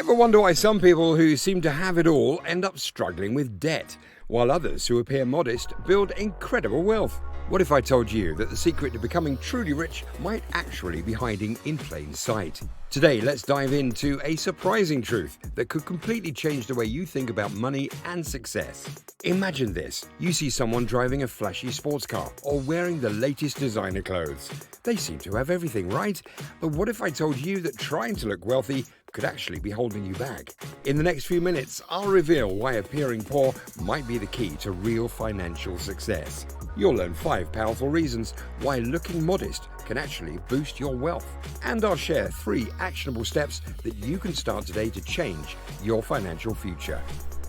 Ever wonder why some people who seem to have it all end up struggling with debt, while others who appear modest build incredible wealth? What if I told you that the secret to becoming truly rich might actually be hiding in plain sight? Today, let's dive into a surprising truth that could completely change the way you think about money and success. Imagine this. You see someone driving a flashy sports car or wearing the latest designer clothes. They seem to have everything, right? But what if I told you that trying to look wealthy could actually be holding you back? In the next few minutes, I'll reveal why appearing poor might be the key to real financial success. You'll learn 5 powerful reasons why looking modest can actually boost your wealth. And I'll share 3 actionable steps that you can start today to change your financial future.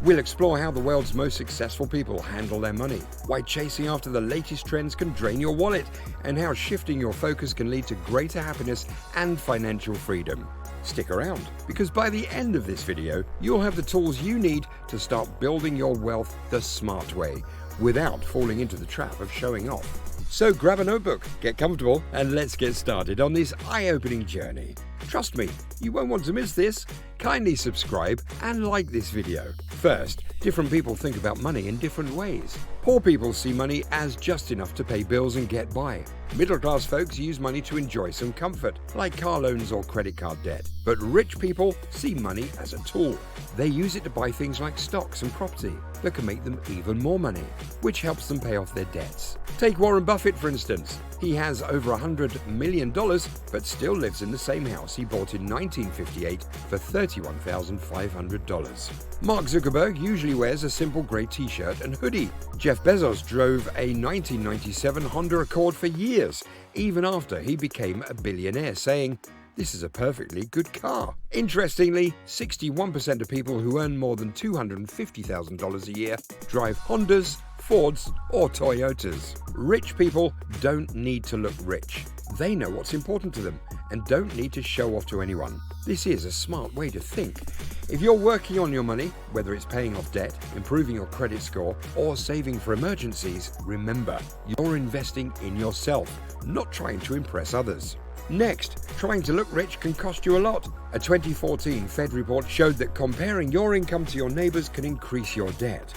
We'll explore how the world's most successful people handle their money, why chasing after the latest trends can drain your wallet, and how shifting your focus can lead to greater happiness and financial freedom. Stick around, because by the end of this video, you'll have the tools you need to start building your wealth the smart way, without falling into the trap of showing off. So grab a notebook, get comfortable, and let's get started on this eye-opening journey. Trust me, you won't want to miss this. Kindly subscribe and like this video. First, different people think about money in different ways. Poor people see money as just enough to pay bills and get by. Middle-class folks use money to enjoy some comfort, like car loans or credit card debt. But rich people see money as a tool. They use it to buy things like stocks and property that can make them even more money, which helps them pay off their debts. Take Warren Buffett, for instance. He has over $100 million, but still lives in the same house he bought in 1958 for $31,500. Mark Zuckerberg usually wears a simple grey t-shirt and hoodie. Jeff Bezos drove a 1997 Honda Accord for years, even after he became a billionaire, saying, "This is a perfectly good car." Interestingly, 61% of people who earn more than $250,000 a year drive Hondas, Fords, or Toyotas. Rich people don't need to look rich. They know what's important to them and don't need to show off to anyone. This is a smart way to think. If you're working on your money, whether it's paying off debt, improving your credit score, or saving for emergencies, remember, you're investing in yourself, not trying to impress others. Next, trying to look rich can cost you a lot. A 2014 Fed report showed that comparing your income to your neighbors can increase your debt.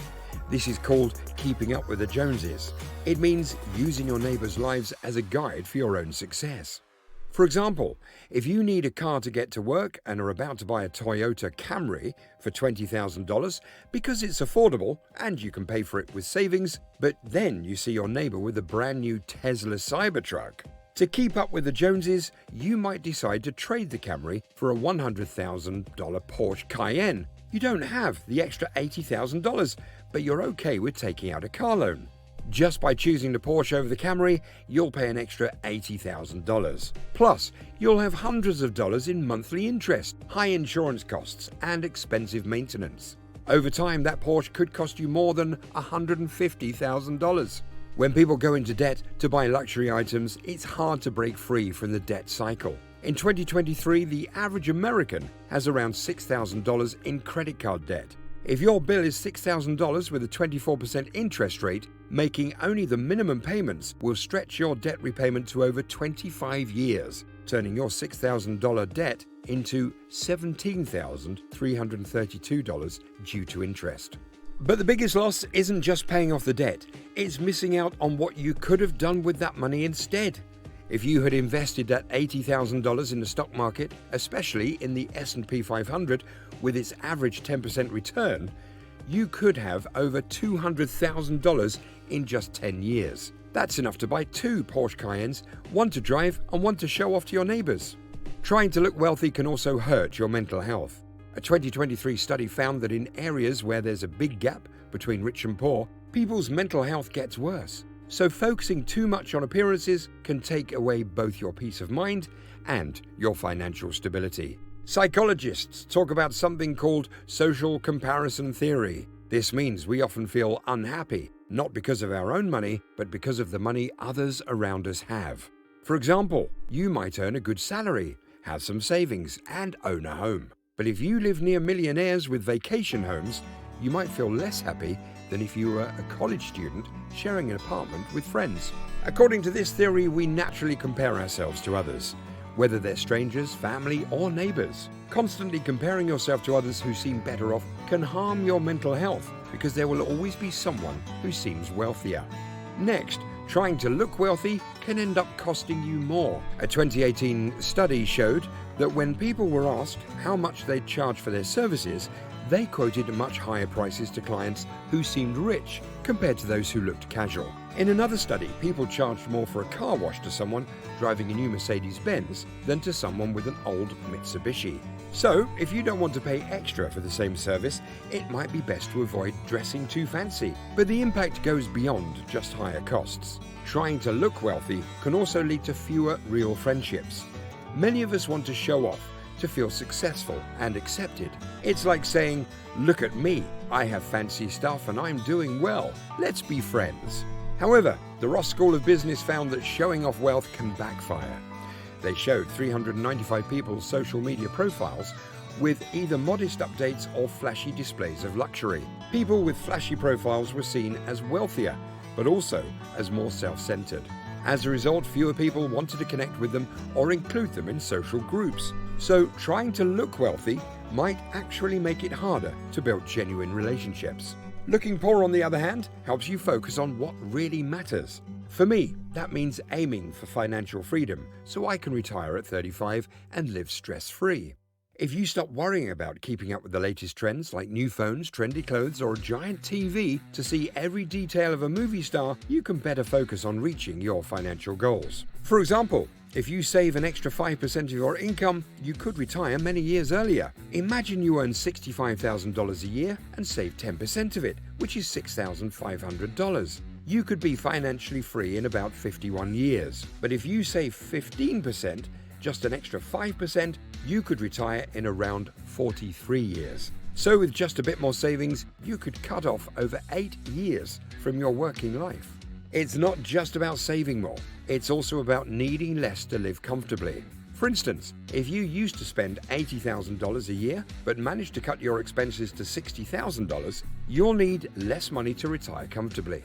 This is called keeping up with the Joneses. It means using your neighbors' lives as a guide for your own success. For example, if you need a car to get to work and are about to buy a Toyota Camry for $20,000 because it's affordable and you can pay for it with savings, but then you see your neighbor with a brand new Tesla Cybertruck. To keep up with the Joneses, you might decide to trade the Camry for a $100,000 Porsche Cayenne. You don't have the extra $80,000, but you're okay with taking out a car loan. Just by choosing the Porsche over the Camry, you'll pay an extra $80,000. Plus, you'll have hundreds of dollars in monthly interest, high insurance costs, and expensive maintenance. Over time, that Porsche could cost you more than $150,000. When people go into debt to buy luxury items, it's hard to break free from the debt cycle. In 2023, the average American has around $6,000 in credit card debt. If your bill is $6,000 with a 24% interest rate, making only the minimum payments will stretch your debt repayment to over 25 years, turning your $6,000 debt into $17,332 due to interest. But the biggest loss isn't just paying off the debt, it's missing out on what you could have done with that money instead. If you had invested that $80,000 in the stock market, especially in the S&P 500 with its average 10% return, you could have over $200,000 in just 10 years. That's enough to buy 2 Porsche Cayennes, one to drive and one to show off to your neighbors. Trying to look wealthy can also hurt your mental health. A 2023 study found that in areas where there's a big gap between rich and poor, people's mental health gets worse. So focusing too much on appearances can take away both your peace of mind and your financial stability. Psychologists talk about something called social comparison theory. This means we often feel unhappy, not because of our own money, but because of the money others around us have. For example, you might earn a good salary, have some savings, and own a home. But if you live near millionaires with vacation homes, you might feel less happy than if you were a college student sharing an apartment with friends. According to this theory, we naturally compare ourselves to others. whether they're strangers, family, or neighbors. Constantly comparing yourself to others who seem better off can harm your mental health because there will always be someone who seems wealthier. Next, trying to look wealthy can end up costing you more. A 2018 study showed that when people were asked how much they'd charge for their services, they quoted much higher prices to clients who seemed rich compared to those who looked casual. In another study, people charged more for a car wash to someone driving a new Mercedes-Benz than to someone with an old Mitsubishi. So, if you don't want to pay extra for the same service, it might be best to avoid dressing too fancy. But the impact goes beyond just higher costs. Trying to look wealthy can also lead to fewer real friendships. Many of us want to show off, to feel successful and accepted. It's like saying, "Look at me, I have fancy stuff and I'm doing well. Let's be friends." However, the Ross School of Business found that showing off wealth can backfire. They showed 395 people's social media profiles with either modest updates or flashy displays of luxury. People with flashy profiles were seen as wealthier, but also as more self-centered. As a result, fewer people wanted to connect with them or include them in social groups. So, trying to look wealthy might actually make it harder to build genuine relationships. Looking poor, on the other hand, helps you focus on what really matters. For me, that means aiming for financial freedom so I can retire at 35 and live stress-free. If you stop worrying about keeping up with the latest trends like new phones, trendy clothes, or a giant TV to see every detail of a movie star, you can better focus on reaching your financial goals. For example, if you save an extra 5% of your income, you could retire many years earlier. Imagine you earn $65,000 a year and save 10% of it, which is $6,500. You could be financially free in about 51 years. But if you save 15%, just an extra 5%, you could retire in around 43 years. So with just a bit more savings, you could cut off over 8 years from your working life. It's not just about saving more, it's also about needing less to live comfortably. For instance, if you used to spend $80,000 a year, but managed to cut your expenses to $60,000, you'll need less money to retire comfortably.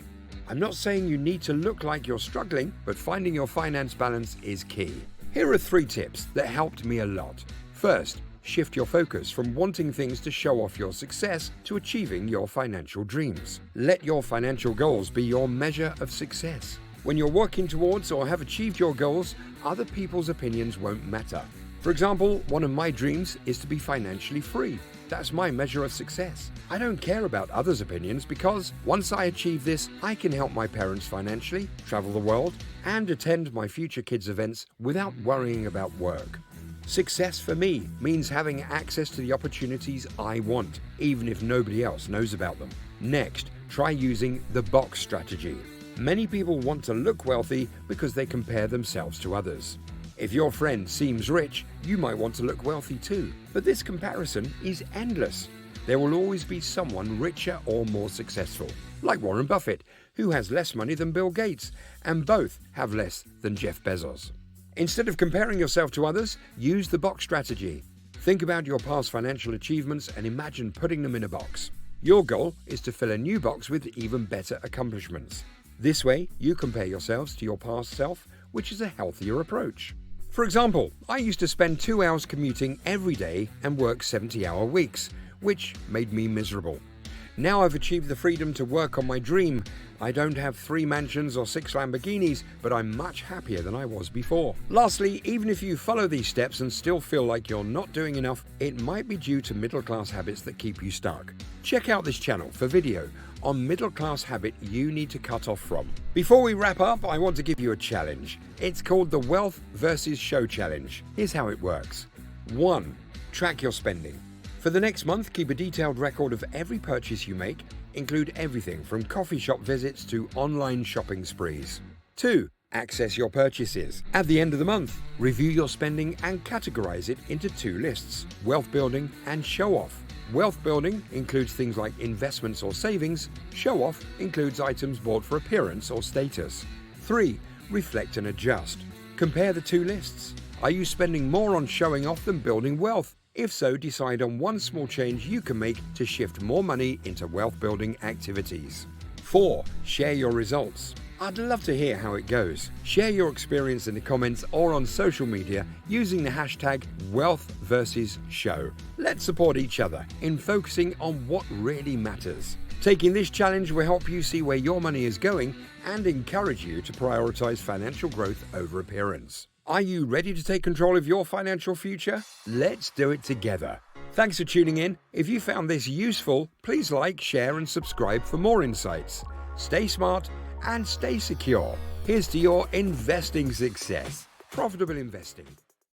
I'm not saying you need to look like you're struggling, but finding your finance balance is key. Here are 3 tips that helped me a lot. First, shift your focus from wanting things to show off your success to achieving your financial dreams. Let your financial goals be your measure of success. When you're working towards or have achieved your goals, other people's opinions won't matter. For example, one of my dreams is to be financially free. That's my measure of success. I don't care about others' opinions because once I achieve this, I can help my parents financially, travel the world, and attend my future kids' events without worrying about work. Success for me means having access to the opportunities I want, even if nobody else knows about them. Next, try using the box strategy. Many people want to look wealthy because they compare themselves to others. If your friend seems rich, you might want to look wealthy too. But this comparison is endless. There will always be someone richer or more successful, like Warren Buffett, who has less money than Bill Gates, and both have less than Jeff Bezos. Instead of comparing yourself to others, use the box strategy. Think about your past financial achievements and imagine putting them in a box. Your goal is to fill a new box with even better accomplishments. This way, you compare yourselves to your past self, which is a healthier approach. For example, I used to spend 2 hours commuting every day and work 70-hour weeks, which made me miserable. Now I've achieved the freedom to work on my dream. I don't have 3 mansions or 6 Lamborghinis, but I'm much happier than I was before. Lastly, even if you follow these steps and still feel like you're not doing enough, it might be due to middle-class habits that keep you stuck. Check out this channel for video on middle-class habit you need to cut off from. Before we wrap up, I want to give you a challenge. It's called the Wealth versus Show Challenge. Here's how it works. 1. Track your spending. For the next month, keep a detailed record of every purchase you make, include everything from coffee shop visits to online shopping sprees. 2. Access your purchases. At the end of the month, review your spending and categorize it into 2 lists: wealth building and show off. Wealth building includes things like investments or savings. Show off includes items bought for appearance or status. 3. Reflect and adjust. Compare the 2 lists. Are you spending more on showing off than building wealth? If so, decide on one small change you can make to shift more money into wealth-building activities. 4. Share your results. I'd love to hear how it goes. Share your experience in the comments or on social media using the hashtag #WealthVersusShow. Let's support each other in focusing on what really matters. Taking this challenge will help you see where your money is going and encourage you to prioritize financial growth over appearance. Are you ready to take control of your financial future? Let's do it together. Thanks for tuning in. If you found this useful, please like, share, and subscribe for more insights. Stay smart and stay secure. Here's to your investing success. Profitable investing.